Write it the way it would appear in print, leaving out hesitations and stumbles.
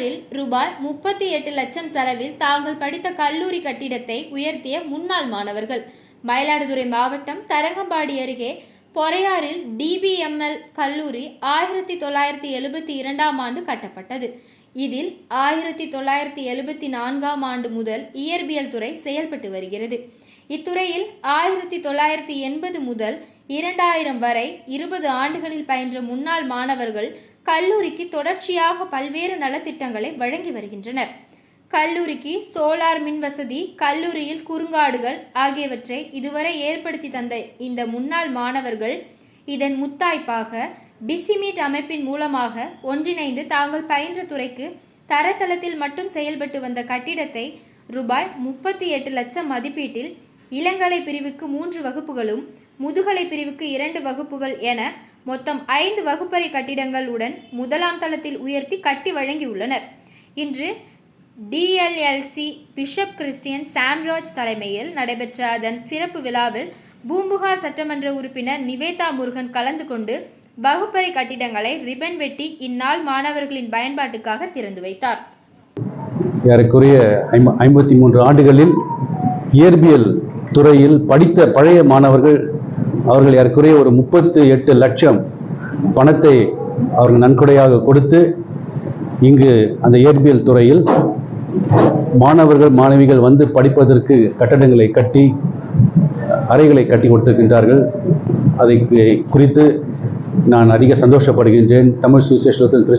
பொறையாறில் ரூபாய் 38 லட்சம் செலவில் தாங்கள் படித்த கல்லூரி கட்டிடத்தை உயர்த்திய முன்னாள் மாணவர்கள். மயிலாடுதுறை மாவட்டம் தரங்கம்பாடி அருகே பொறையாறில் DBML கல்லூரி 1972ஆம் ஆண்டு கட்டப்பட்டது. இதில் 1974ஆம் ஆண்டு முதல் இயற்பியல் துறை செயல்பட்டு வருகிறது. இத்துறையில் 1980 முதல் 2000 வரை 20 ஆண்டுகளில் பயின்ற முன்னாள் மாணவர்கள் கல்லூரிக்கு தொடர்ச்சியாக பல்வேறு நலத்திட்டங்களை வழங்கி வருகின்றனர். கல்லூரிக்கு சோலார் மின் வசதி, கல்லூரியில் குறுங்காடுகள் ஆகியவற்றை இதுவரை ஏற்படுத்தி தந்த இந்த முன்னாள் மாணவர்கள் இதன் முத்தாய்ப்பாக பிசிமீட் அமைப்பின் மூலமாக ஒன்றிணைந்து தாங்கள் பயின்ற துறைக்கு தரத்தளத்தில் மட்டும் செயல்பட்டு வந்த கட்டிடத்தை ரூபாய் 38 லட்சம் மதிப்பீட்டில் இளங்கலை பிரிவுக்கு 3 வகுப்புகளும், முதுகலை பிரிவுக்கு 2 வகுப்புகள் என மொத்தம் 5 வகுப்பறை கட்டிடங்கள் உடன் முதலாம் தளத்தில் உயர்த்தி கட்டி வழங்கியுள்ளனர். இன்று DLLC பிஷப் கிறிஸ்டியன் சாம்ராஜ் தலைமையில் நடைபெற்ற அதன் சிறப்பு விழாவில் பூம்புகார் சட்டமன்ற உறுப்பினர் நிவேதா முருகன் கலந்து கொண்டு வகுப்பறை கட்டிடங்களை ரிப்பன் வெட்டி இந்நாள் மாணவர்களின் பயன்பாட்டுக்காக திறந்து வைத்தார். ஏறக்குறைய 53 ஆண்டுகளில் இயற்பியல் துறையில் படித்த பழைய மாணவர்கள் அவர்கள் ஏறக்குறைய ஒரு 38 லட்சம் பணத்தை அவர்கள் நன்கொடையாக கொடுத்து இங்கு அந்த இயற்பியல் துறையில் மாணவர்கள் மாணவிகள் வந்து படிப்பதற்கு கட்டடங்களை கட்டி அறைகளை கட்டி கொடுத்திருக்கின்றார்கள். அதை குறித்து நான் அதிக சந்தோஷப்படுகின்றேன். தமிழ் சுவிசேஷ திருச்சபை